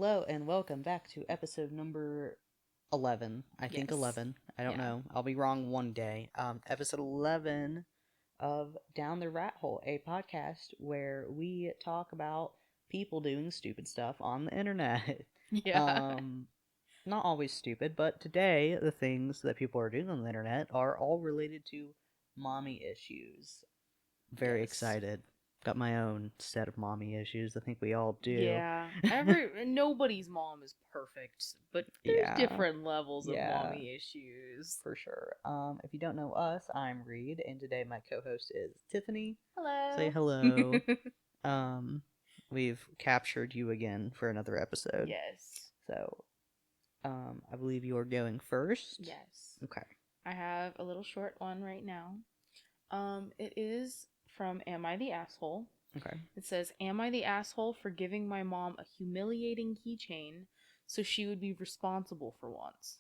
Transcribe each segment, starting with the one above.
Hello and welcome back to episode number 11. I think Yes. 11. I don't Yeah. know. I'll be wrong one day. Episode 11 of Down the Rat Hole, a podcast where we talk about people doing stupid stuff on the internet. Yeah. um, Not always stupid, but today the things that people are doing on the internet are all related to mommy issues. Very Yes. excited. Got my own set of mommy issues. I think we all do. Yeah. Nobody's mom is perfect, but there's Yeah. different levels of Yeah, mommy issues. for sure. If you don't know us, I'm Reid, and today my co-host is Tiffany. Say Hello. hello. Um, we've captured you again for another episode. Yes. So, I believe you are going first. Yes. Okay. I have a little short one right now. It is from Am I the Asshole? Okay. It says, Am I the asshole for giving my mom a humiliating keychain so she would be responsible for once?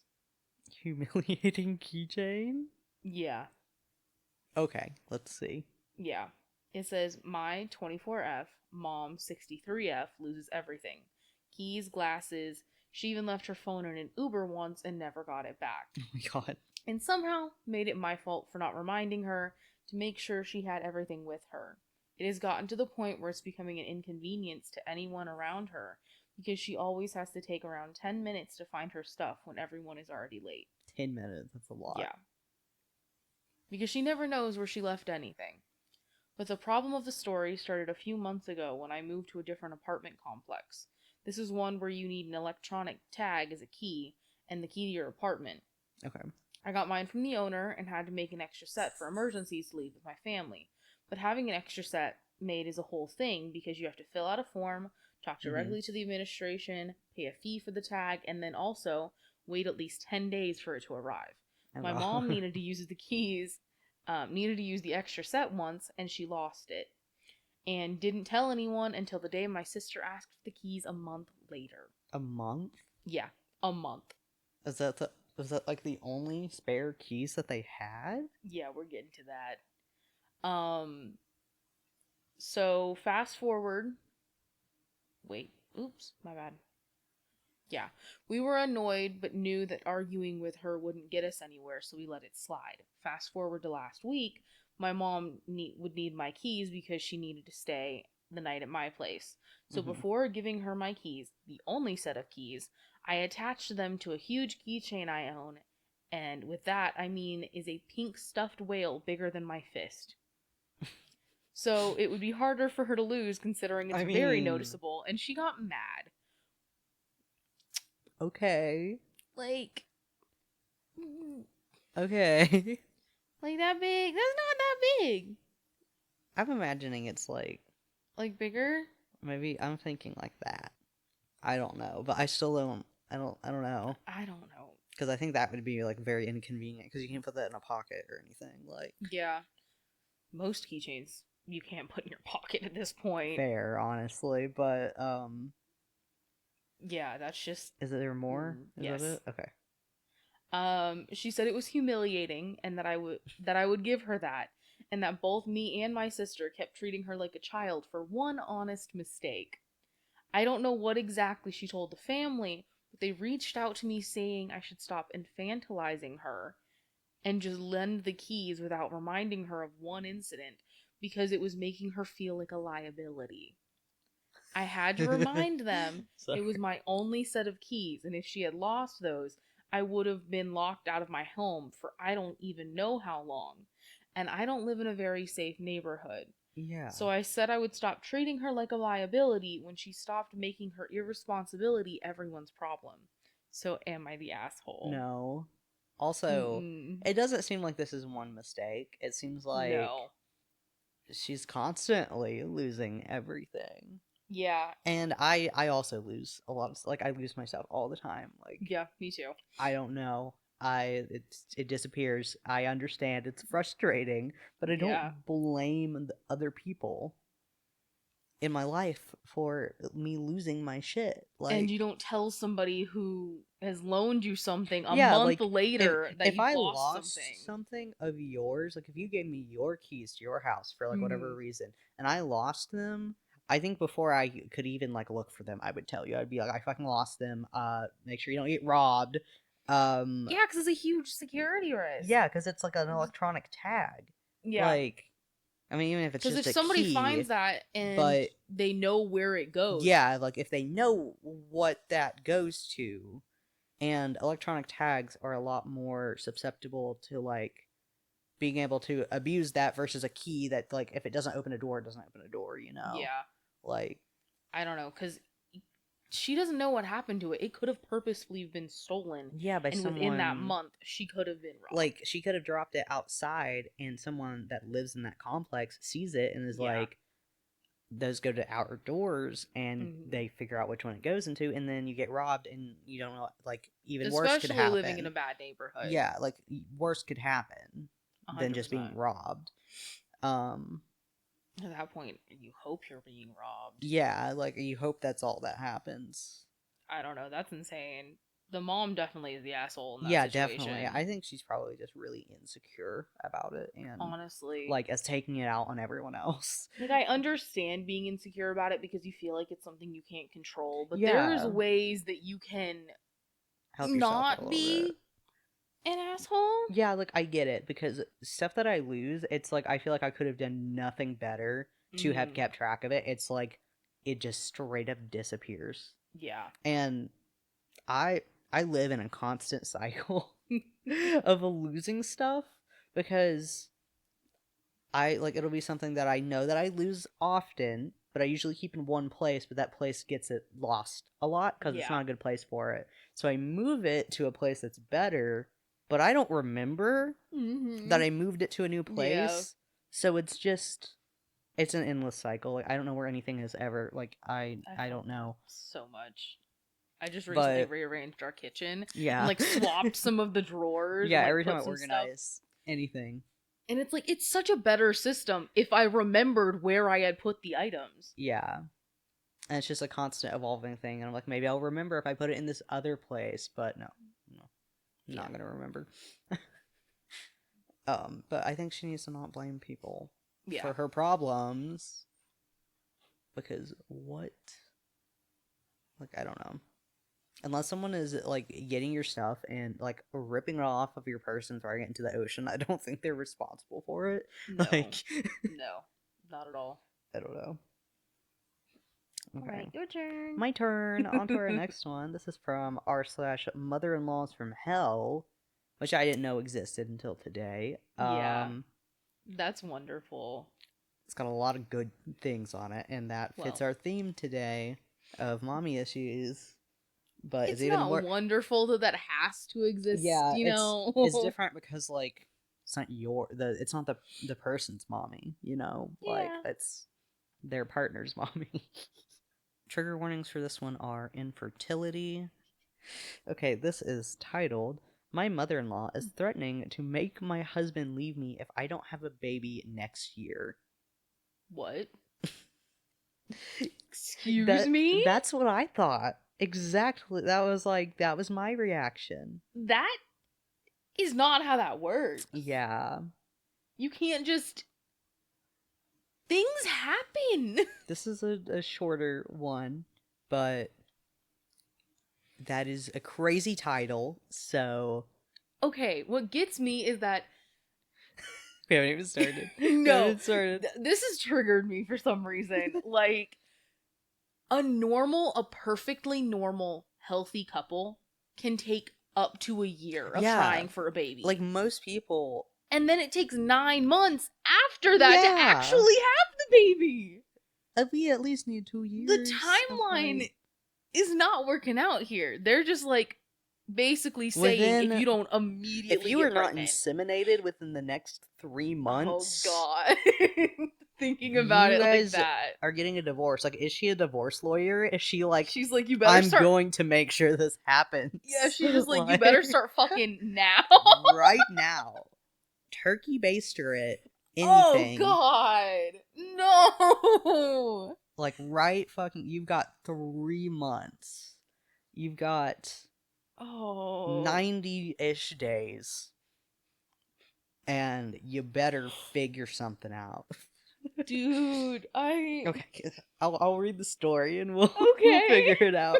Humiliating keychain? Yeah. Okay, let's see. Yeah. It says my 24F, mom 63F loses everything. Keys, glasses. She even left her phone in an Uber once and never got it back. Oh my god. And somehow made it my fault for not reminding her to make sure she had everything with her. It has gotten to the point where it's becoming an inconvenience to anyone around her because she always has to take around 10 minutes to find her stuff when everyone is already late. 10 minutes, that's a lot. Yeah. Because she never knows where she left anything. But the problem of the story started a few months ago when I moved to a different apartment complex. This is one where you need an electronic tag as a key and the key to your apartment. Okay. I got mine from the owner and had to make an extra set for emergencies to leave with my family. But having an extra set made is a whole thing because you have to fill out a form, talk Mm-hmm. directly to the administration, pay a fee for the tag, and then also wait at least 10 days for it to arrive. Oh My wow. mom needed to use the extra set once, and she lost it. And didn't tell anyone until the day my sister asked for the keys a month later. A month? Yeah, a month. Is that the was that like the only spare keys that they had? Yeah, we're getting to that. So fast forward. Wait, oops, my bad. Yeah, we were annoyed but knew that arguing with her wouldn't get us anywhere, so we let it slide. Fast forward to last week, my mom would need my keys because she needed to stay the night at my place. So Mm-hmm. before giving her my keys, the only set of keys, I attached them to a huge keychain I own, and with that I mean is a pink stuffed whale bigger than my fist. So it would be harder for her to lose considering it's I very mean, noticeable, and she got mad. okay. Like, mm, Okay. like that big? That's not that big. I'm imagining it's like Like bigger? maybe I'm thinking like that. I don't know, but I still don't. I don't know I don't know. because I think that would be like very inconvenient because you can't put that in a pocket or anything. Like Yeah, most keychains you can't put in your pocket at this point. fair, honestly. But Yeah, that's just is there more? Is that yes. it? Okay. She said it was humiliating and that I would give her that, and that both me and my sister kept treating her like a child for one honest mistake. I don't know what exactly she told the family, but they reached out to me saying I should stop infantilizing her and just lend the keys without reminding her of one incident because it was making her feel like a liability. I had to remind them Sorry. it was my only set of keys, and if she had lost those, I would have been locked out of my home for I don't even know how long. And I don't live in a very safe neighborhood. Yeah. So I said I would stop treating her like a liability when she stopped making her irresponsibility everyone's problem. So am I the asshole? No. Also, Mm-mm. it doesn't seem like this is one mistake. It seems like No. she's constantly losing everything. Yeah. And I also lose a lot of like I lose myself all the time. Like Yeah, me too. I don't know. It disappears. I understand it's frustrating, but I Yeah. don't blame the other people in my life for me losing my shit. And Like you don't tell somebody who has loaned you something a yeah, month like if later that if you've I lost something. lost something of yours, like if you gave me your keys to your house for like whatever Hmm. reason and I lost them, I think before I could even like look for them, I would tell you. I'd be like, I fucking lost them. Make sure you don't get robbed. Um, Yeah, because it's a huge security risk. yeah, because it's like an electronic tag. Yeah. Like, I mean, even if it's Because if just a somebody key, finds that and but they know where it goes. yeah, like if they know what that goes to, and electronic tags are a lot more susceptible to like being able to abuse that versus a key that like if it doesn't open a door, it doesn't open a door, you know? Yeah. Like, I don't know, because she doesn't know what happened to it. It could have purposefully been stolen. yeah, by And within that someone month, she could have been robbed. like she could have dropped it outside and someone that lives in that complex sees it and is Yeah. like those go to outer doors and they figure out which one it goes into and then you get robbed and you don't know like even worse could Especially happen. living in a bad neighborhood. Yeah, like worse could happen than just 100%. being robbed. At that point, you hope you're being robbed. Yeah, like you hope that's all that happens. I don't know. That's insane. The mom definitely is the asshole in that Yeah, situation. definitely. I think she's probably just really insecure about it and honestly, like as taking it out on everyone else. like I understand being insecure about it because you feel like it's something you can't control, but Yeah. there's ways that you can Help yourself out a not little be bit. an asshole. Yeah, like I get it because stuff that I lose, it's like I feel like I could have done nothing better to have kept track of it. It's like it just straight up disappears. Yeah. And I live in a constant cycle of losing stuff because I like it'll be something that I know that I lose often, but I usually keep in one place, but that place gets it lost a lot because it's not a good place for it. So I move it to a place that's better, but I don't remember that I moved it to a new place. Yeah. So it's just it's an endless cycle. Like I don't know where anything is ever like I don't know so much. I just recently but rearranged our kitchen. yeah, And like swapped some of the drawers. yeah. And, like, Every time I put some organize stuff. anything, And it's like it's such a better system if I remembered where I had put the items. yeah. And it's just a constant evolving thing. And I'm like, maybe I'll remember if I put it in this other place, but no, not gonna remember. But I think she needs to not blame people for her problems because what? Like I don't know. Unless someone is like getting your stuff and like ripping it off of your purse and throwing it into the ocean, I don't think they're responsible for it. No. Like, no, not at all. I don't know. Okay. Alright, your turn. My turn. On to our next one. This is from r/mother-in-laws from hell, which I didn't know existed until today. Yeah. That's wonderful. It's got a lot of good things on it, and that fits our theme today of mommy issues. But it's even not wonderful that has to exist. Yeah, you know, it's different because like it's not it's not the person's mommy. You know, like it's their partner's mommy. Trigger warnings for this one are infertility. Okay, this is titled, "My mother-in-law is threatening to make my husband leave me if I don't have a baby next year." What? Excuse me? That's what I thought. Exactly. That was my reaction. That is not how that works. Yeah. You can't just... Things happen. This is a shorter one, but that is a crazy title, so... Okay, what gets me is that... We haven't even started. No. This has triggered me for some reason. Like, a perfectly normal, healthy couple can take up to a year of trying for a baby. Like, most people... And then it takes 9 months after that to actually have the baby. We at least need 2 years. The timeline is not working out here. They're just like basically saying if you don't immediately if you are not pregnant, inseminated within the next 3 months. Oh God. Thinking about it like that. Are getting a divorce. Like, is she a divorce lawyer? Is she like, she's like, you better I'm going to make sure this happens. Yeah, she's just like, you better start fucking now. Right now. Turkey baster it. Anything. Oh God. No. Like, right fucking, you've got 3 months. You've got 90-ish days. And you better figure something out. Dude, Okay, I'll read the story and we'll okay. figure it out.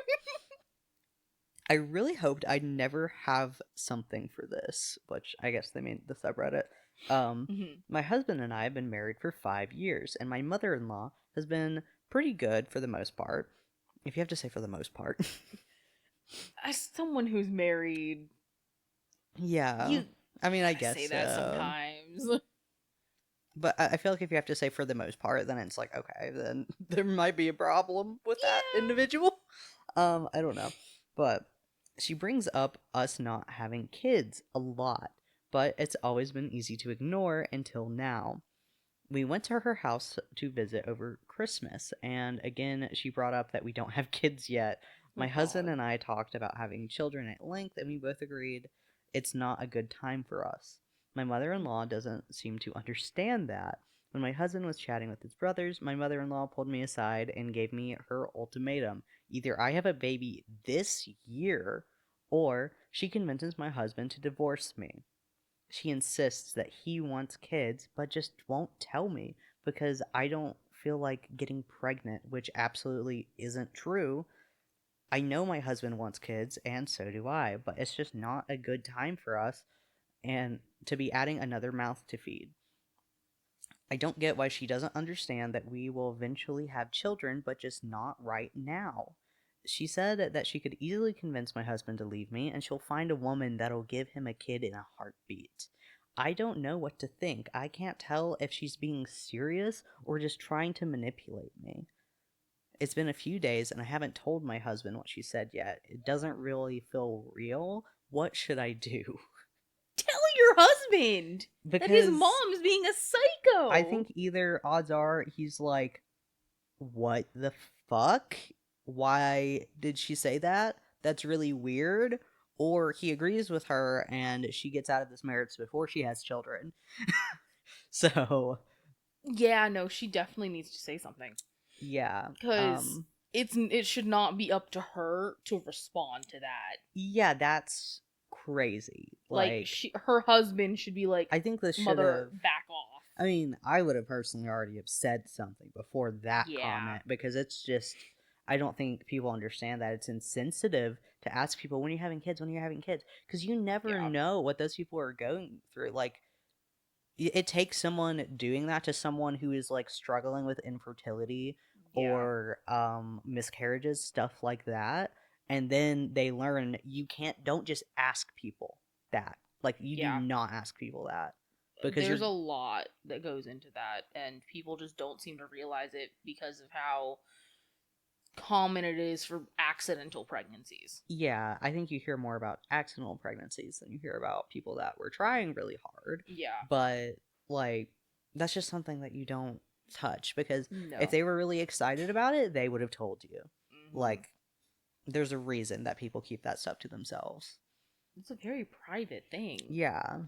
I really hoped I'd never have something for this, which I guess they mean the subreddit. Um, Mhm. my husband and I have been married for 5 years, and my mother-in-law has been pretty good for the most part. If you have to say for the most part. As someone who's married, Yeah. you I mean, I gotta guess say that so. sometimes. But I feel like if you have to say for the most part, then it's like, okay, then there might be a problem with that Yeah. individual. I don't know. But she brings up us not having kids a lot, but it's always been easy to ignore until now. We went to her house to visit over Christmas, and again, she brought up that we don't have kids yet. Oh My husband God. and I talked about having children at length, and we both agreed it's not a good time for us. My mother in law doesn't seem to understand that. When my husband was chatting with his brothers, my mother in law pulled me aside and gave me her ultimatum: either I have a baby this year, or she convinces my husband to divorce me. She insists that he wants kids, but just won't tell me because I don't feel like getting pregnant, which absolutely isn't true. I know my husband wants kids, and so do I, but it's just not a good time for us and to be adding another mouth to feed. I don't get why she doesn't understand that we will eventually have children, but just not right now. She said that she could easily convince my husband to leave me, and she'll find a woman that'll give him a kid in a heartbeat. I don't know what to think. I can't tell if she's being serious or just trying to manipulate me. It's been a few days, and I haven't told my husband what she said yet. It doesn't really feel real. What should I do? Tell your husband that his Because mom's being a I psycho. think either odds are he's like, what the fuck? Why did she say that? That's really weird. Or he agrees with her and she gets out of this marriage before she has children. So, Yeah, no, she definitely needs to say something yeah. because it should not be up to her to respond to that. Yeah, that's crazy. Like Like, her husband should be like, I think this should "Mother, have. back off." I mean, I would have personally already have said something before that Yeah. comment because it's just. I don't think people understand that it's insensitive to ask people when you're having kids, when you're having kids, because you never Yeah. know what those people are going through. Like, it takes someone doing that to someone who is like struggling with infertility Yeah. or miscarriages, stuff like that, and then they learn you can't don't just ask people that. Like, you do Yeah. not ask people that because you're There's a lot that goes into that, and people just don't seem to realize it because of how common it is for accidental pregnancies. yeah, I think you hear more about accidental pregnancies than you hear about people that were trying really hard. Yeah. But, like, that's just something that you don't touch because if No. they were really excited about it, they would have told you. Hmm. Like, there's a reason that people keep that stuff to themselves. It's a very private thing. Yeah.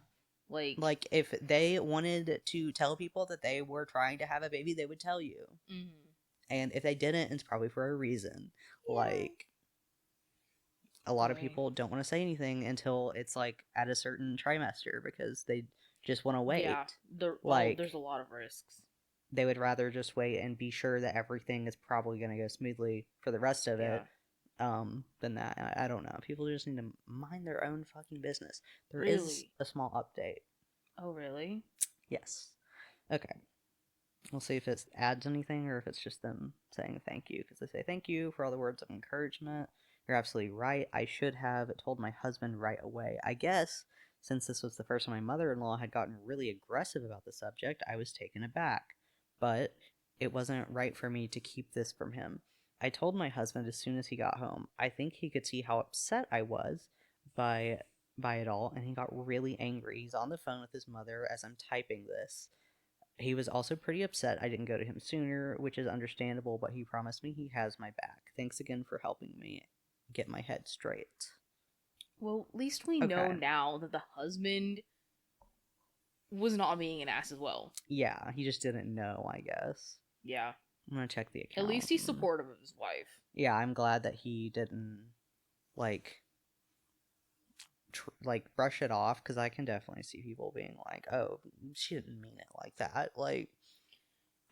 Like, Like, if they wanted to tell people that they were trying to have a baby, they would tell you. mhm. And if they didn't, it's probably for a reason. Yeah. Like, a lot of Boy. people don't want to say anything until it's like at a certain trimester because they just want to Yeah. wait. There's Like, a lot of risks. they would rather just wait and be sure that everything is probably going to go smoothly for the rest of Yeah. it than that. I don't know. People just need to mind their own fucking business. There is Really? a small update. Oh, really? Yes. Okay. We'll see if it adds anything or if it's just them saying thank you because they say thank you for all the words of encouragement. You're absolutely right. I should have told my husband right away. I guess since this was the first time my mother in law had gotten really aggressive about the subject, I was taken aback. But it wasn't right for me to keep this from him. I told my husband as soon as he got home. I think he could see how upset I was by by it all, and he got really angry. He's on the phone with his mother as I'm typing this. He was also pretty upset I didn't go to him sooner, which is understandable, but he promised me he has my back. Thanks again for helping me get my head straight. Well, at least we know Okay. now that the husband was not being an ass as well. Yeah, he just didn't know, I guess. Yeah. I'm gonna check the At least account. he's supportive of his wife. Yeah, I'm glad that he didn't, like, brush it off, because I can definitely see people being like, oh, she didn't mean it like that. Like,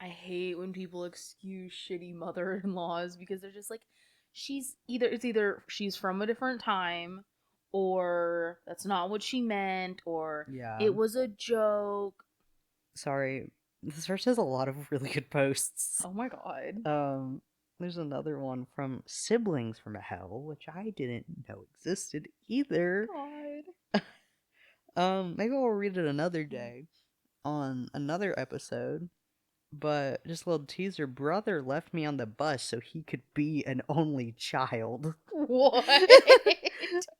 I hate when people excuse shitty mother-in-laws because they're just like, it's either she's from a different time, or that's not what she meant, or Yeah. it was a joke. Sorry. This search has a lot of really good posts. Oh my god. Um, there's another one from Siblings from Hell, which I didn't know existed either. God. Maybe I'll read it another day on another episode. But just a little teaser, brother left me on the bus so he could be an only child. What?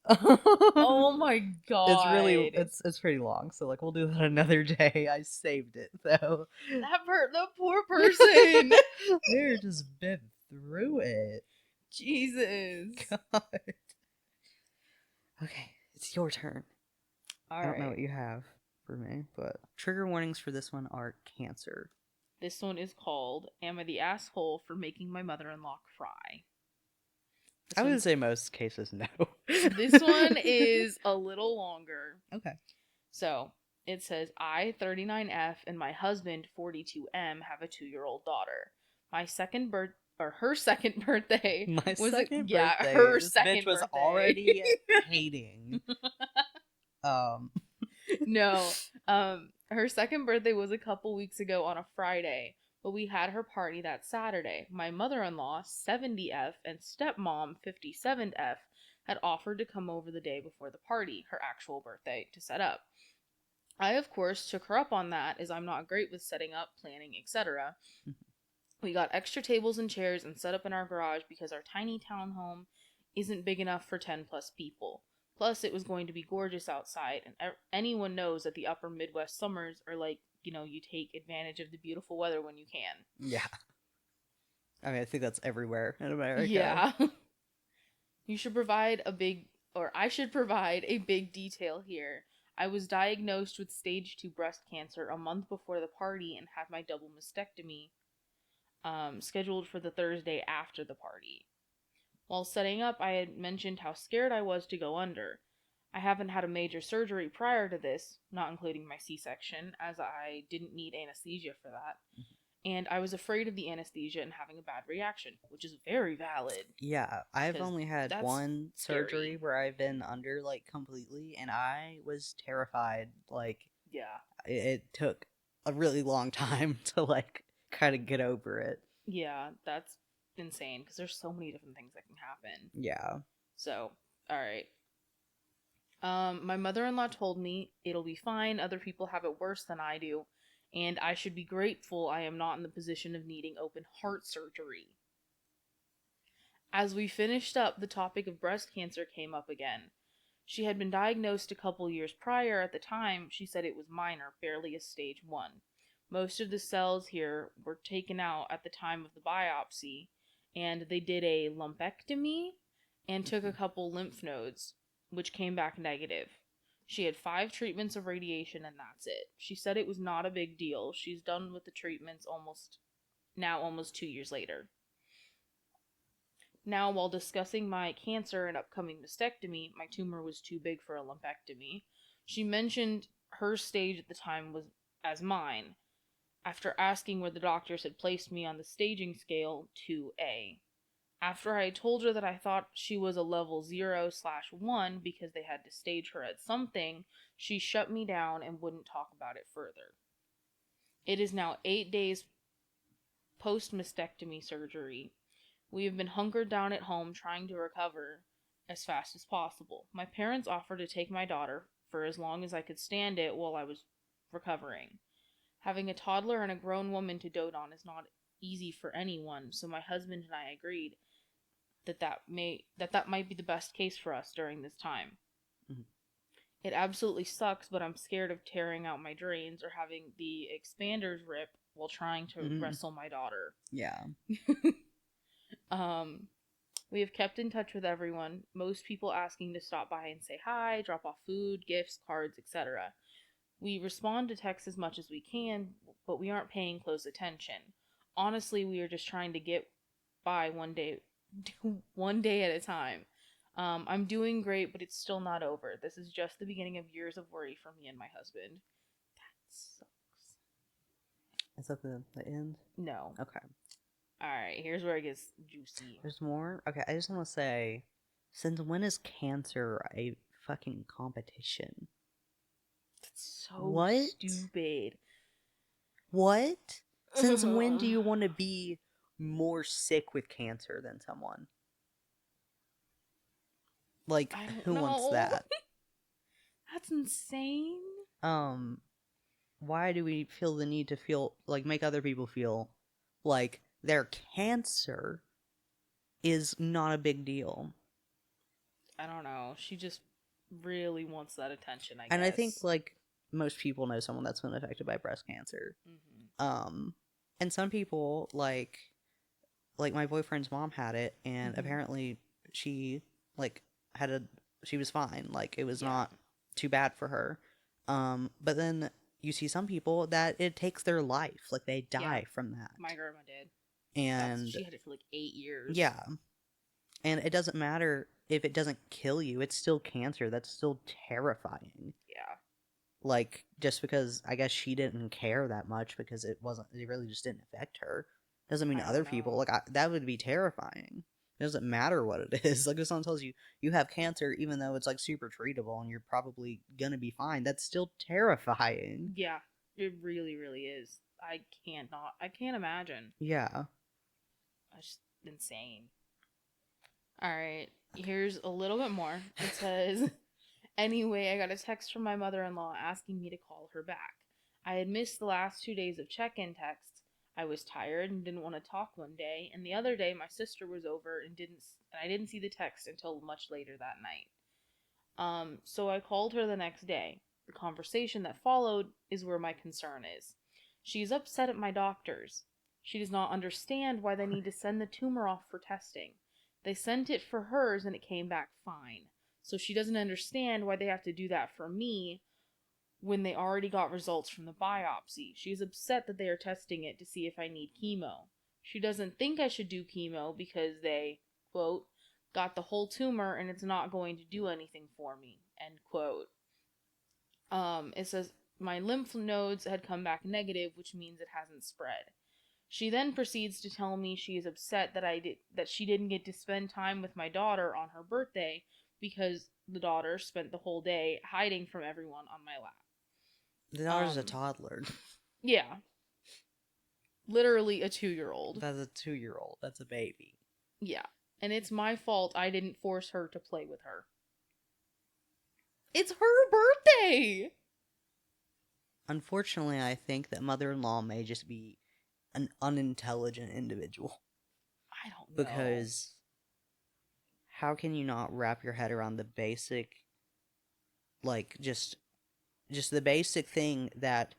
Um, Oh my it's really god. it's pretty long, so like we'll do that another day. I saved it though. The poor person. They're just been through it. Jesus. God. Okay, it's your turn. All I don't know right. what you have for me, but trigger warnings for this one are cancer. This one is called "Am I the Asshole for Making My Mother-in-Law Cry?" I would say most cases no. This one is a little longer. Okay. So it says, I, 39F, and my husband, 42M, have a 2-year-old daughter. My second birth or her second birthday My was second yeah, birthday. her This second bitch was birthday. already hating. No. Her second birthday was a couple weeks ago on a Friday, but we had her party that Saturday. My mother-in-law, 70F, and stepmom, 57F, had offered to come over the day before the party, her actual birthday, to set up. I, of course, took her up on that, as I'm not great with setting up, planning, etc. We got extra tables and chairs and set up in our garage because our tiny townhome isn't big enough for 10 plus people. Plus, it was going to be gorgeous outside, and anyone knows that the upper Midwest summers are like, you take advantage of the beautiful weather when you can. Yeah. I mean, I think that's everywhere in America. Yeah. You should provide a big, or I should provide a big detail here. I was diagnosed with stage 2 breast cancer a month before the party and had my double mastectomy scheduled for the Thursday after the party. While setting up, I had mentioned how scared I was to go under. I haven't had a major surgery prior to this, not including my C-section, as I didn't need anesthesia for that. And I was afraid of the anesthesia and having a bad reaction, which is very valid. Yeah, I've 'Cause only had that's one surgery scary. where I've been under like completely, and I was terrified. Like Yeah. it took a really long time to like kind of get over it. Yeah, that's insane because there's so many different things that can happen. Yeah. So, all right. My mother-in-law told me it'll be fine. Other people have it worse than I do, and I should be grateful I am not in the position of needing open heart surgery. As we finished up, the topic of breast cancer came up again. She had been diagnosed a couple years prior. At the time, she said it was minor, barely a stage 1. Most of the cells here were taken out at the time of the biopsy, and they did a lumpectomy and took a couple lymph nodes, which came back negative. She had 5 treatments of radiation, and that's it. She said it was not a big deal. She's done with the treatments almost 2 years later. Now, while discussing my cancer and upcoming mastectomy, my tumor was too big for a lumpectomy. She mentioned her stage at the time was as mine, after asking where the doctors had placed me on the staging scale, 2A. After I told her that I thought she was a level 0/1 because they had to stage her at something, she shut me down and wouldn't talk about it further. It is now 8 days post mastectomy surgery. We have been hunkered down at home trying to recover as fast as possible. My parents offered to take my daughter for as long as I could stand it while I was recovering. Having a toddler and a grown woman to dote on is not easy for anyone, so my husband and I agreed that might be the best case for us during this time. Mhm. It absolutely sucks, but I'm scared of tearing out my drains or having the expanders rip while trying to wrestle my daughter. Yeah. We have kept in touch with everyone, most people asking to stop by and say hi, drop off food, gifts, cards, etc. We respond to texts as much as we can, but we aren't paying close attention. Honestly, we are just trying to get by one day at a time. I'm doing great, but it's still not over. This is just the beginning of years of worry for me and my husband. That sucks. Is that the end? No. Okay. Alright, here's where it gets juicy. There's more? Okay, I just want to say, since when is cancer a fucking competition? That's so What? stupid. What? Since when do you want to be more sick with cancer than someone? Like, I don't who wants know. that? That's insane. Um, why do we feel the need to feel, like, make other people feel like their cancer is not a big deal? I don't know. She just really wants that attention, I And I think, guess. like, most people know someone that's been affected by breast cancer. Hmm. Um, and some people, like my boyfriend's mom had it, and Hmm. apparently she, like, had a, she was fine. Like, it was Yeah. not too bad for her. But then you see some people that it takes their life. Like, they Yeah. die from My that. grandma did. And She had it for like 8 years. yeah. And it doesn't matter if it doesn't kill you, it's still cancer. That's still terrifying. Yeah. Like, just because I guess she didn't care that much because it really just didn't affect her, doesn't mean I don't other people, know. like, that would be terrifying. It doesn't matter what it is. Like, if someone tells you you have cancer, even though it's like super treatable and you're probably gonna be fine, that's still terrifying. Yeah. It really, really is. I can't imagine. Yeah. That's just insane. Alright. Here's a little bit more. It says, anyway, I got a text from my mother in law asking me to call her back. I had missed the last 2 days of check in texts. I was tired and didn't want to talk one day, and the other day my sister was over and I didn't see the text until much later that night. So I called her the next day. The conversation that followed is where my concern is. She's upset at my doctors. She does not understand why they need to send the tumor off for testing. They sent it for hers and it came back fine. So she doesn't understand why they have to do that for me when they already got results from the biopsy. She's upset that they are testing it to see if I need chemo. She doesn't think I should do chemo because they, quote, got the whole tumor and it's not going to do anything for me, end quote. It says my lymph nodes had come back negative, which means it hasn't spread. She then proceeds to tell me she is upset that she didn't get to spend time with my daughter on her birthday because the daughter spent the whole day hiding from everyone on my lap. The daughter's a toddler. Yeah, literally a 2-year-old. That's a 2-year-old. That's a baby. Yeah, and it's my fault I didn't force her to play with her. It's her birthday! Unfortunately, I think that mother-in-law may just be an unintelligent individual. I don't know. Because how can you not wrap your head around the basic, like, just the basic thing that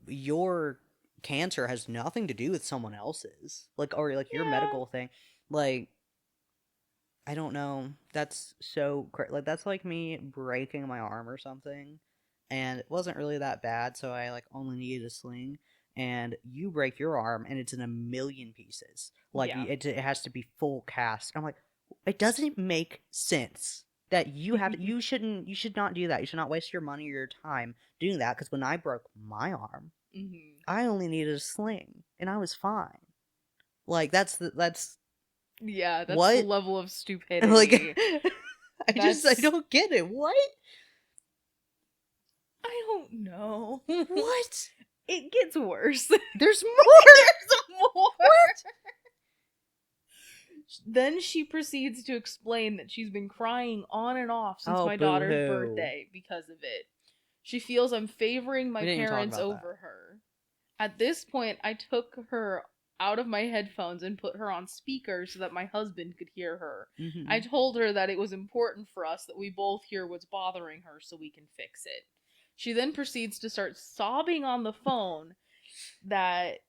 your cancer has nothing to do with someone else's, like, or like your Yeah. medical thing, like, I don't know, that's so like, that's like me breaking my arm or something, and it wasn't really that bad, so I, like, only needed a sling, and you break your arm and it's in a million pieces, like, Yeah. it has to be full cast. I'm like, it doesn't make sense that you should not do that. You should not waste your money or your time doing that, because when I broke my arm, Mm-hmm. I only needed a sling and I was fine. Like, that's Yeah, that's the what. level of Like, stupidity. I That's. don't get it. What? I don't know. What? It gets worse. There's more. There's more. What? Then she proceeds to explain that she's been crying on and off since Oh, my daughter's boo-hoo. birthday because of it. She feels I'm favoring my We didn't even talk parents about that. over her. At this point, I took her out of my headphones and put her on speaker so that my husband could hear her. Mm-hmm. I told her that it was important for us that we both hear what's bothering her so we can fix it. She then proceeds to start sobbing on the phone that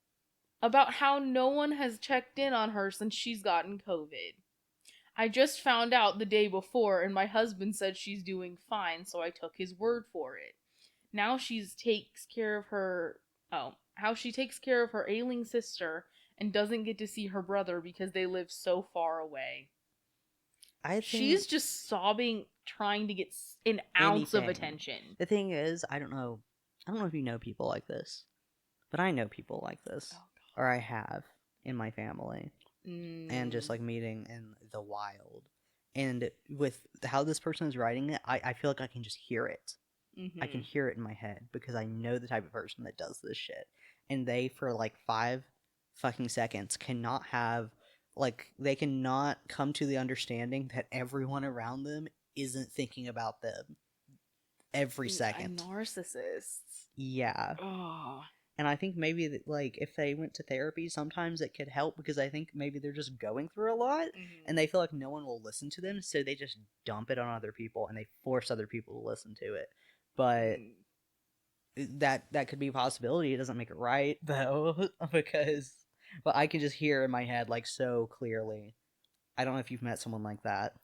about how no one has checked in on her since she's gotten COVID. I just found out the day before and my husband said she's doing fine, so I took his word for it. Now she's takes care of her how she takes care of her ailing sister and doesn't get to see her brother because they live so far away. I think She's just sobbing, trying to get an ounce of anything. attention. The thing is, I don't know if you know people like this, But I know people like this, Oh or I have in my family, god. and just like meeting in the wild. And with how this person is writing it, I feel like I can just hear it. I can Mm-hmm. hear it in my head because I know the type of person that does this shit. And they, for like 5 fucking seconds, cannot have, like, they cannot come to the understanding that everyone around them isn't thinking about them every second. Narcissists. Yeah. Oh. And I think maybe that, like, if they went to therapy, sometimes it could help because I think maybe they're just going through a lot Mm-hmm. and they feel like no one will listen to them, so they just dump it on other people and they force other people to listen to it. But Mm. that could be a possibility. It doesn't make it right though, because but I can just hear in my head like so clearly. I don't know if you've met someone like that.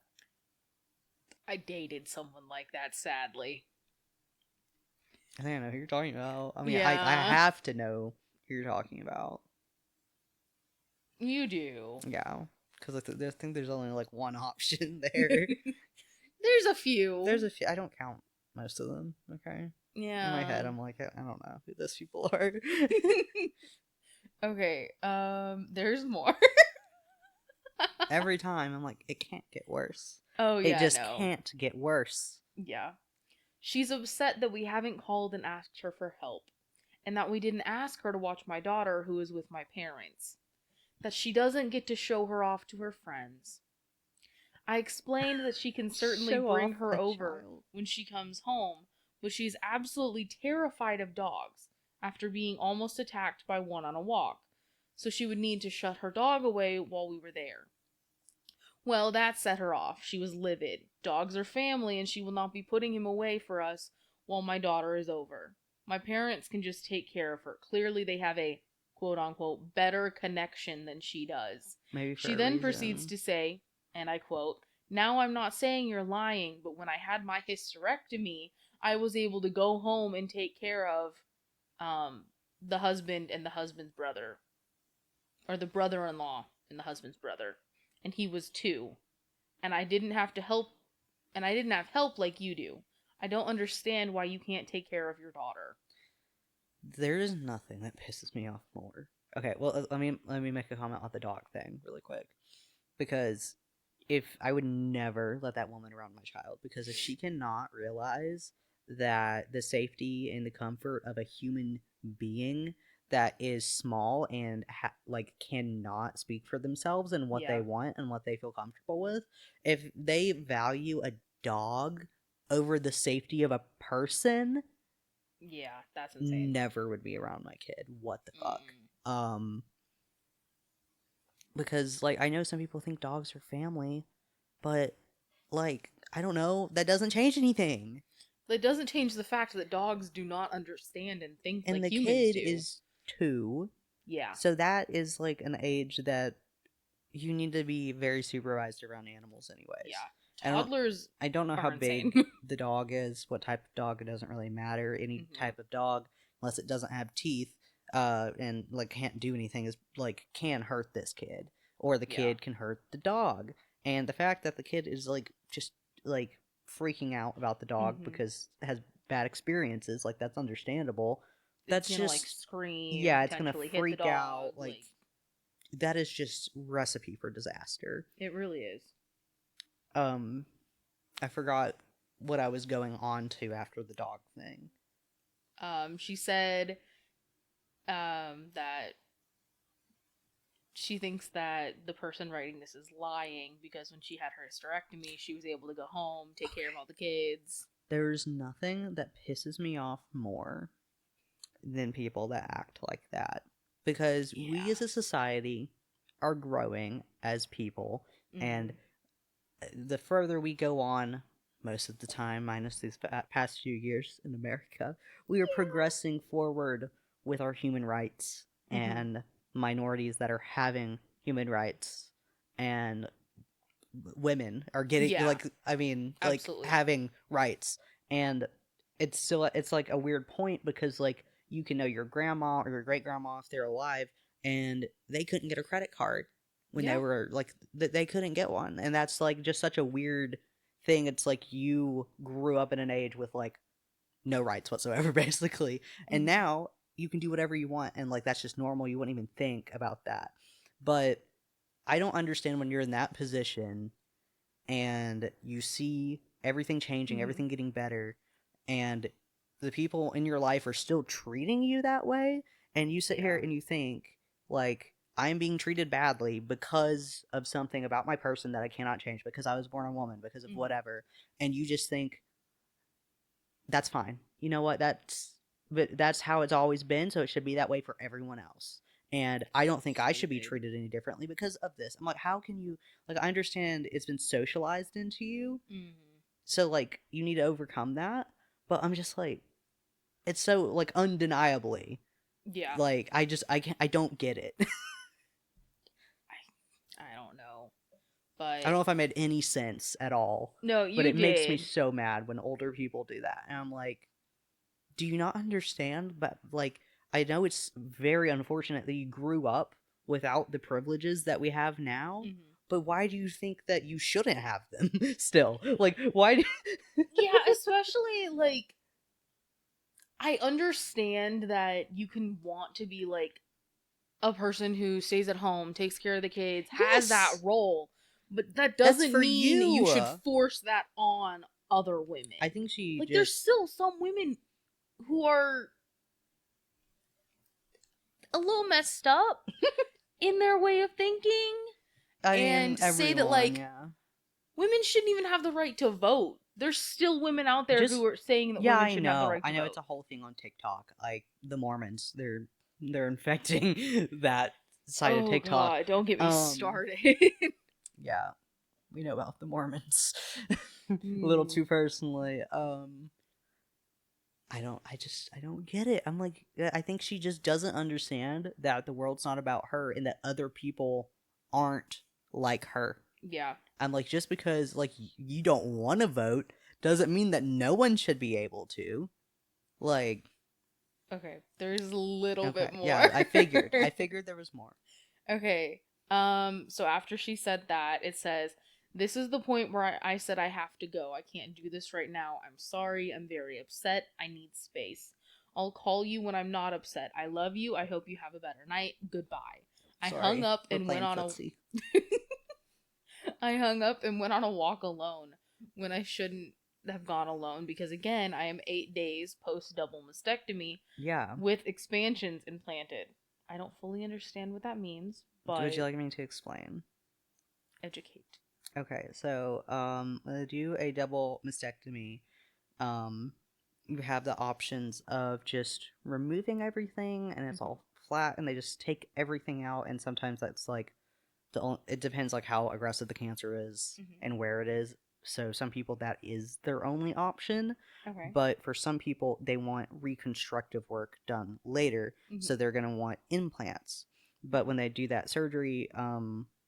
I dated someone like that, sadly. I think I know who you're talking about. I mean, I Yeah, have to know who you're talking about. you do. Yeah, because I think there's only like one option there. There's a few. There's a few. I don't count most of them. Okay, in my Yeah. head, I'm like, I don't know who those people are. Okay, there's more. Every time, I'm like, it can't get worse. Oh, It yeah, just no. can't get worse. Yeah. She's upset that we haven't called and asked her for help, and that we didn't ask her to watch my daughter who is with my parents. That she doesn't get to show her off to her friends. I explained that she can certainly Show off bring her a over child. when she comes home, but she's absolutely terrified of dogs after being almost attacked by one on a walk, so she would need to shut her dog away while we were there. Well, that set her off. She was livid. Dogs are family, and she will not be putting him away for us while my daughter is over. My parents can just take care of her. Clearly, they have a quote unquote better connection than she does. Maybe She for a then proceeds reason. to say, and I quote, "Now I'm not saying you're lying, but when I had my hysterectomy, I was able to go home and take care of um, the husband and the husband's brother, or the brother in law and the husband's brother. And he was 2. And I didn't have to help, and I didn't have help like you do. I don't understand why you can't take care of your daughter." There is nothing that pisses me off more. Okay, well, let me make a comment on the dog thing really quick, because if I would never let that woman around my child, because if she cannot realize that the safety and the comfort of a human being that is small and like cannot speak for themselves and what they Yeah. want and what they feel comfortable with, if they value a dog over the safety of a person, Yeah, that's insane. never would be around my kid. What the fuck? Mm-mm. Um, because like I know some people think dogs are family, but like I don't know, that doesn't change anything. It doesn't change the fact that dogs do not understand and think And like the humans kid do. is 2, Yeah. so that is like an age that you need to be very supervised around animals anyways. Yeah. I don't Toddlers I don't know how are insane. big the dog is, what type of dog, it doesn't really matter. Any Hmm. type of dog, unless it doesn't have teeth, and like can't do anything, is like can hurt this kid. Or the Yeah. kid can hurt the dog. And the fact that the kid is like just like freaking out about the dog Hmm. because it has bad experiences, like that's understandable. It's That's gonna like just scream, yeah, it's gonna potentially hit the freak out. dog. Like Like, that is just recipe for disaster. it really is. Um, I forgot what I was going on to after the dog thing. She said that she thinks that the person writing this is lying because when she had her hysterectomy, she was able to go home, take care of all the kids. There's nothing that pisses me off more than people that act like that. Because Yeah. we as a society are growing as people, and Hmm. the further we go on, most of the time, minus these past few years in America, we are progressing forward with our human rights Hmm. and minorities that are having human rights, and women are getting Yeah, like I mean like absolutely. having rights. And it's still it's like a weird point because like you can know your grandma or your great grandma if they're alive and they couldn't get a credit card when they Yeah. were like they couldn't get one, and that's like just such a weird thing. It's like you grew up in an age with like no rights whatsoever basically, and Hmm. now you can do whatever you want, and like that's just normal. You wouldn't even think about that. But I don't understand when you're in that position and you see everything changing, Mm-hmm. everything getting better, and the people in your life are still treating you that way, and you sit here Yeah. and you think, like, I'm being treated badly because of something about my person that I cannot change, because I was born a woman, because of Mm-hmm. whatever, and you just think, that's fine. You know what? But that's how it's always been, so it should be that way for everyone else. And I don't think I should be Stupid. treated any differently because of this. I'm like, how can you, like, I understand it's been socialized into you, Mm-hmm. so like you need to overcome that, but I'm just like, it's so like undeniably, Yeah. like I don't get it. I don't know. I don't But know if I made any sense at all, no, but you it makes me did. so mad when older people do that. And I'm like, do you not understand? But like, I know it's very unfortunate that you grew up without the privileges that we have now, Mm-hmm. but why do you think that you shouldn't have them still? Like, why do Yeah, especially like I understand that you can want to be like a person who stays at home, takes care of the kids, has that Yes, role, but that that's doesn't for mean you should you. force that on other I women. think she Like there's just still some women who are a little messed up in their way of thinking I mean, and say that everyone, like yeah. women shouldn't even have the right to vote. There's still women out there who Just are saying that yeah, women I shouldn't have the know. right I to know it's vote. a whole thing on TikTok. Like the Mormons, they're infecting that side of Oh TikTok. god, don't get me Um, started. yeah, we know about the Mormons a little Hmm. too personally. I don't get it. I'm like, I think she just doesn't understand that the world's not about her and that other people aren't like her. Yeah. I'm like, just because like you don't want to vote doesn't mean that no one should be able to. Like, Okay. There's a little bit okay, more. yeah, I figured there was more. Okay. So after she said that, it says, "This is the point where I said I have to go. I can't do this right now. I'm sorry. I'm very upset. I need space. I'll call you when I'm not upset. I love you. I hope you have a better night. Goodbye." I hung Sorry, up we're and went playing on a footsie. I hung up and went on a walk alone when I shouldn't have gone alone because again, I am 8 days post double mastectomy Yeah. with expansions implanted. I don't fully understand what that means, Would you but like me to explain? educate. Okay, so when they do a double mastectomy, um, you have the options of just removing everything and it's Hmm. all flat, and they just take everything out, and sometimes that's like it depends like how aggressive the cancer is Hmm. and where it is. So some people that is their only option, Okay. but for some people they want reconstructive work done later, Hmm. so they're going to want implants. But when they do that surgery,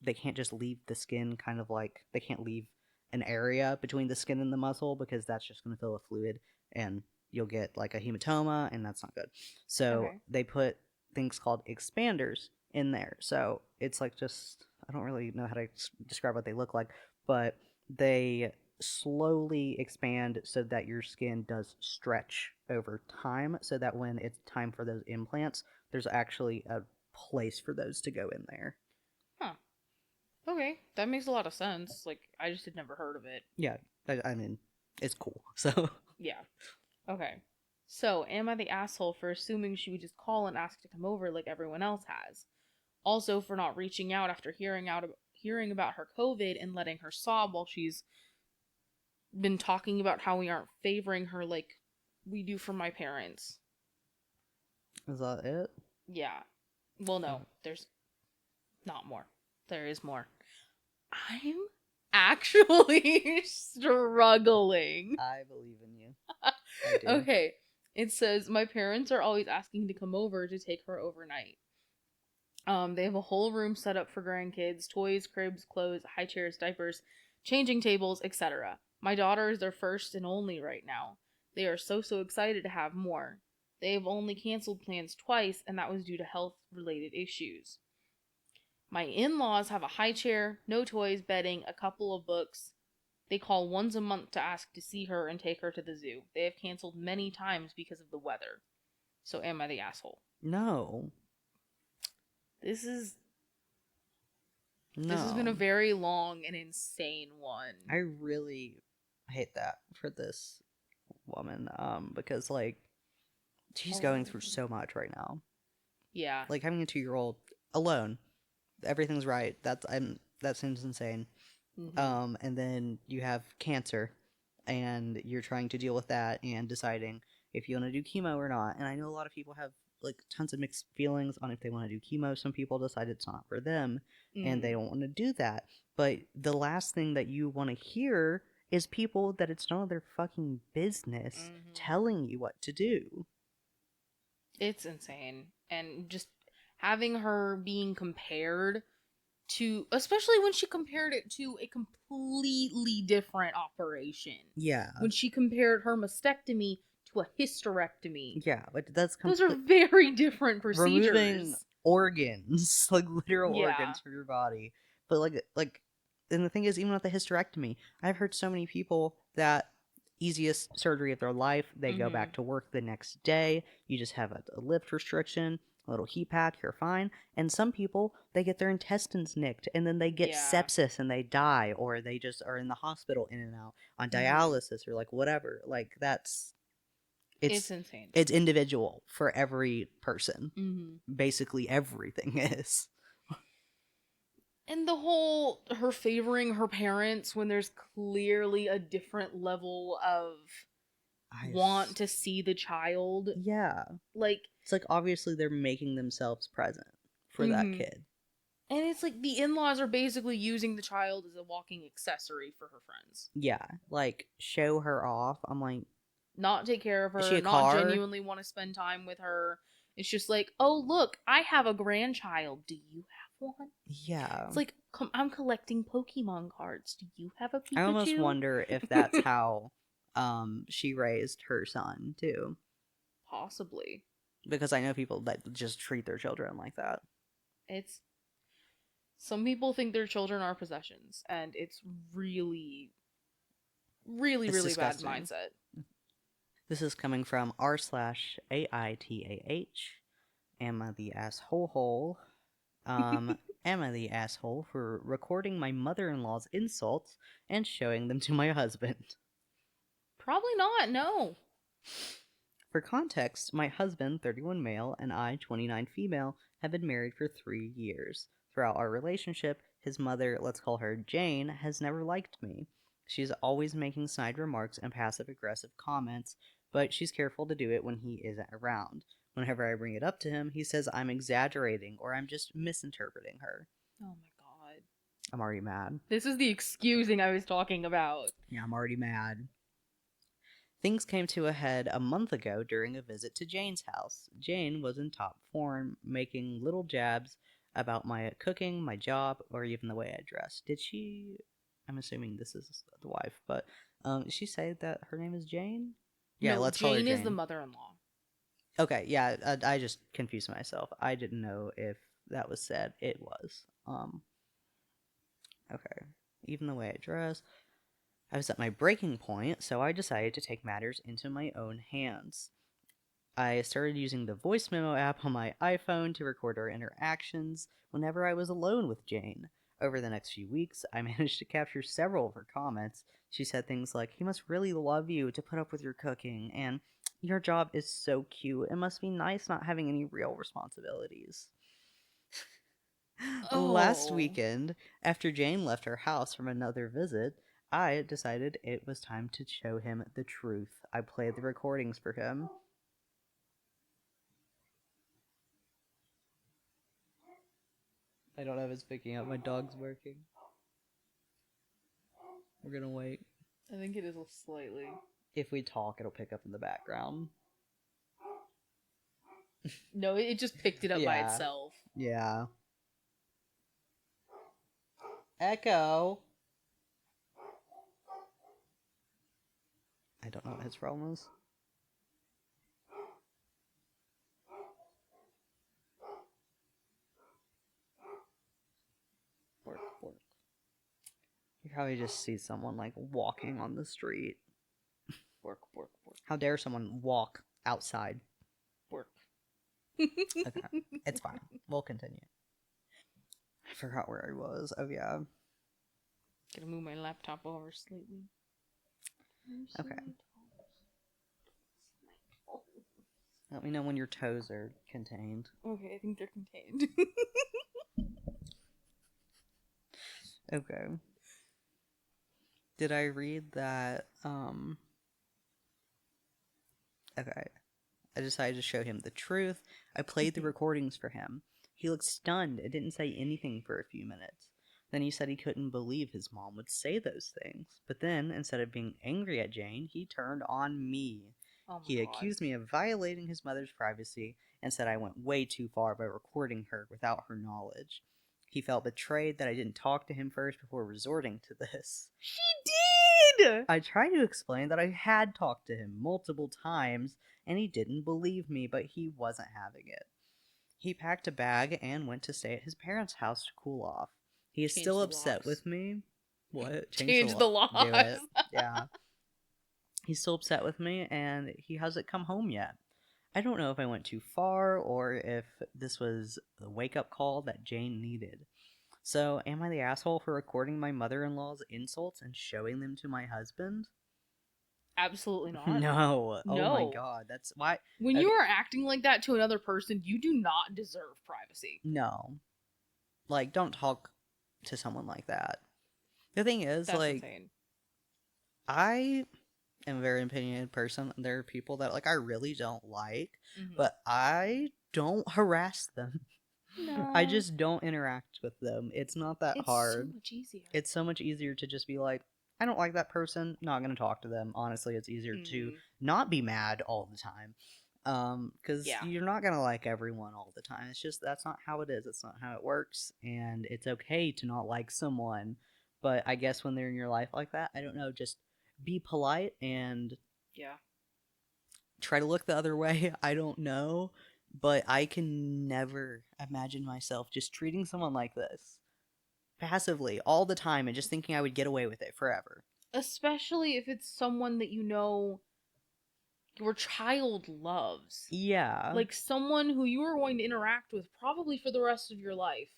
they can't just leave the skin, kind of like they can't leave an area between the skin and the muscle, because that's just going to fill with fluid and you'll get like a hematoma, and that's not good. So Okay. they put things called expanders in there. So it's like, just I don't really know how to describe what they look like, but they slowly expand so that your skin does stretch over time, so that when it's time for those implants, there's actually a place for those to go in there. Huh. Okay. That makes a lot of sense. Like I just had never heard of it. Yeah, I mean, it's cool. So Yeah. Okay. So, am I the asshole for assuming she would just call and ask to come over like everyone else has? Also for not reaching out after hearing about her COVID and letting her sob while she's been talking about how we aren't favoring her like we do for my parents. is that it? Yeah. Well, Uh, no, there's not more. There is more. I'm actually struggling. I believe in you. I do. Okay. It says my parents are always asking to come over to take her overnight. They have a whole room set up for grandkids, toys, cribs, clothes, high chairs, diapers, changing tables, etc. My daughter is their first and only right now. They are so excited to have more. They have only canceled plans twice, and that was due to health related issues. My in laws have a high chair, no toys, bedding, a couple of books. They call once a month to ask to see her and take her to the zoo. They have canceled many times because of the weather. So am I the asshole? No. This has been a No. very long and insane one. I really hate that for this woman. Because like she's going through so much right now. Yeah. Like having a 2-year-old alone, everything's right. That seems insane. Mm-hmm. And then you have cancer, and you're trying to deal with that and deciding if you want to do chemo or not. And I know a lot of people have like tons of mixed feelings on if they want to do chemo. Some people decide it's not for them, and they Mm. don't want to do that. But the last thing that you want to hear is people that it's none of their fucking business Mm-hmm. telling you what to do. It's insane. And just having her being compared to, especially when she compared it to a completely different operation. Yeah. When she compared her mastectomy to a hysterectomy. Yeah, but that's Those are complete very different removing procedures. organs, like literal Yeah. organs from your body. But like, and the thing is, even with the hysterectomy, I've heard so many people that easiest surgery of their life, they go Mm-hmm. back to work the next day. You just have a lift restriction, a little heat pack, you're fine. And some people, they get their intestines nicked, and then they get Yeah. sepsis and they die, or they just are in the hospital in and out on Mm-hmm. dialysis or like whatever. Like that's It's it's insane. it's individual for every person. Mm-hmm. Basically everything is. And the whole her favoring her parents when there's clearly a different level of want to see the child. Yeah. Like, It's like obviously they're making themselves present for that mm-hmm. kid. And it's like the in-laws are basically using the child as a walking accessory for her friends. Yeah. Like show her off. I'm like, Not take care of is she her, a not car? genuinely want to spend time with her. It's just like, oh, look, I have a grandchild. Do you have one? Yeah. It's like, I'm collecting Pokemon cards. Do you have a I almost Pikachu? wonder if that's how she raised her son too. Possibly. Because I know people that just treat their children like that. It's some people think their children are possessions, and it's really, really, It's really bad disgusting. mindset. This is coming from r/AITAH. Am I the asshole hole? Am I the asshole for recording my mother-in-law's insults and showing them to my husband? Probably not. No. For context, my husband, 31 male, and I, 29 female, have been married for 3 years. Throughout our relationship, his mother, let's call her Jane, has never liked me. She's always making snide remarks and passive aggressive comments, but she's careful to do it when he isn't around. Whenever I bring it up to him, he says I'm exaggerating or I'm just misinterpreting her. Oh my god. I'm already mad. This is the excusing I was talking about. Yeah, I'm already mad. Things came to a head a month ago during a visit to Jane's house. Jane was in top form, making little jabs about my cooking, my job, or even the way I dress. Did she? I'm assuming this is the wife, but did she say that her name is Jane? Yeah, No, let's call her Jane is the Jane. mother-in-law. Okay, yeah, I just confused myself. I didn't know if that was said. It was. Okay. Even the way I dress. I was at my breaking point, so I decided to take matters into my own hands. I started using the voice memo app on my iPhone to record our interactions whenever I was alone with Jane. Over the next few weeks, I managed to capture several of her comments. She said things like, "He must really love you to put up with your cooking," and "Your job is so cute. It must be nice not having any real responsibilities." Last Oh. weekend, after Jane left her house from another visit, I decided it was time to show him the truth. I played the recordings for him. I don't know if it's picking up. My dog's barking. We're gonna wait. I think it is slightly. If we talk, it'll pick up in the background. No, it just picked it up by Yeah. itself. Yeah. Echo! I don't know what his problem is. Bork, bork. You probably just see someone like walking on the street. Bork, bork, bork, How dare someone walk outside? bork. Okay, it's fine. We'll continue. I forgot where I was. Oh yeah. Gonna move my laptop over slightly. Okay. Let me know when your toes are contained. Okay, I think they're contained. Okay. Did I read that? Okay. I decided to show him the truth. I played the recordings for him. He looked stunned and didn't say anything for a few minutes. Then he said he couldn't believe his mom would say those things. But then, instead of being angry at Jane, he turned on me. Oh my He god. accused me of violating his mother's privacy and said I went way too far by recording her without her knowledge. He felt betrayed that I didn't talk to him first before resorting to this. She did! I tried to explain that I had talked to him multiple times and he didn't believe me, but he wasn't having it. He packed a bag and went to stay at his parents' house to cool off. He is Change still the upset locks. with me. What? Change the locks. Do it. Yeah. He's still upset with me and he hasn't come home yet. I don't know if I went too far or if this was the wake up call that Jane needed. So, am I the asshole for recording my mother in law's insults and showing them to my husband? Absolutely not. No. Oh my No. god. That's why. When Okay. you are acting like that to another person, you do not deserve privacy. No. Like, don't talk to someone like that. The thing is, That's like, insane. I am a very opinionated person. There are people that, like, I really don't like, Mhm. but I don't harass them. I No. just don't interact with them. It's not that It's hard. so much easier. It's so much easier to just be like, I don't like that person, not going to talk to them. Honestly, it's easier to not be mad all the time. Because Yeah. you're not going to like everyone all the time. It's just, that's not how it is. It's not how it works. And it's okay to not like someone. But I guess when they're in your life like that, I don't know, just be polite and Yeah. try to look the other way. I don't know. But I can never imagine myself just treating someone like this passively all the time and just thinking I would get away with it forever. Especially if it's someone that you know your child loves. Yeah. Like someone who you are going to interact with probably for the rest of your life.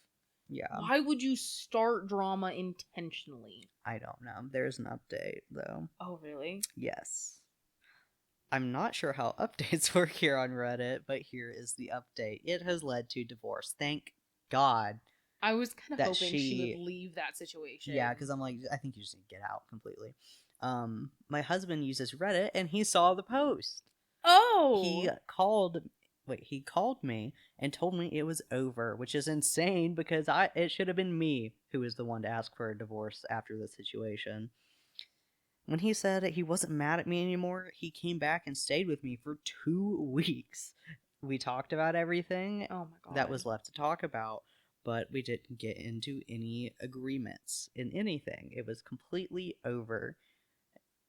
Yeah. Why would you start drama intentionally? I don't know. There's an update, though. Oh, really? Yes. I'm not sure how updates work here on Reddit, but here is the update. It has led to divorce. Thank God. I was kind of That hoping she she- would leave that situation. Yeah, because I'm like, I think you just need to get out completely. My husband uses Reddit and he saw the post. Oh! He called me and told me it was over, which is insane because it should have been me who was the one to ask for a divorce after the situation. When he said he wasn't mad at me anymore, he came back and stayed with me for 2 weeks. We talked about everything Oh my god. that was left to talk about, but we didn't get into any agreements in anything. It was completely over.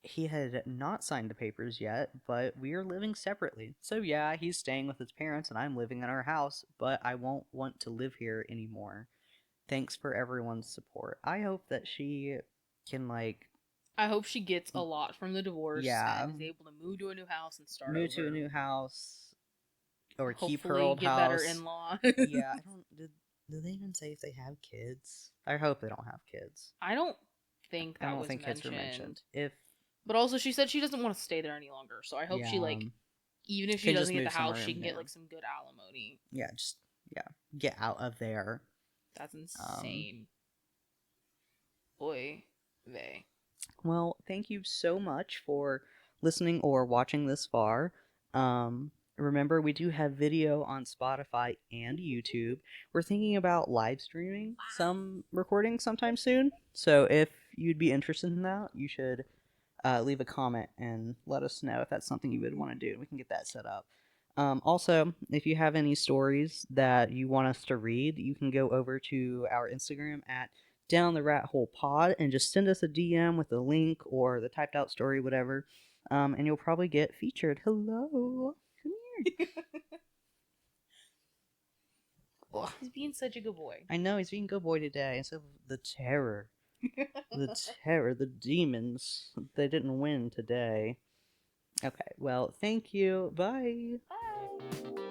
He had not signed the papers yet, but we are living separately. So yeah, he's staying with his parents and I'm living in our house, but I won't want to live here anymore. Thanks for everyone's support. I hope that she can, like, I hope she gets a lot from the divorce Yeah. and is able to move to a new house and start move over. to a new house or keep her Hopefully old get house. better in-law. Yeah, I don't. Did they even say if they have kids? I hope they don't have kids. I don't think that I don't was think kids were mentioned. If But also, she said she doesn't want to stay there any longer. So I hope she Yeah, even if she can just doesn't get move the house, somewhere she can new. get like some good alimony. yeah, just get out of there. That's insane. Boy, they. Well, thank you so much for listening or watching this far. Remember, we do have video on Spotify and YouTube. We're thinking about live streaming some recordings sometime soon. So if you'd be interested in that, you should leave a comment and let us know if that's something you would want to do. We can get that set up. Also, if you have any stories that you want us to read, you can go over to our Instagram at Down the Rat Hole Pod and just send us a DM with a link or the typed out story, whatever. And you'll probably get featured. Hello. Come here. He's being such a good boy. I know, he's being a good boy today. Instead of the terror. The demons. They didn't win today. Okay, well, thank you. Bye. Bye.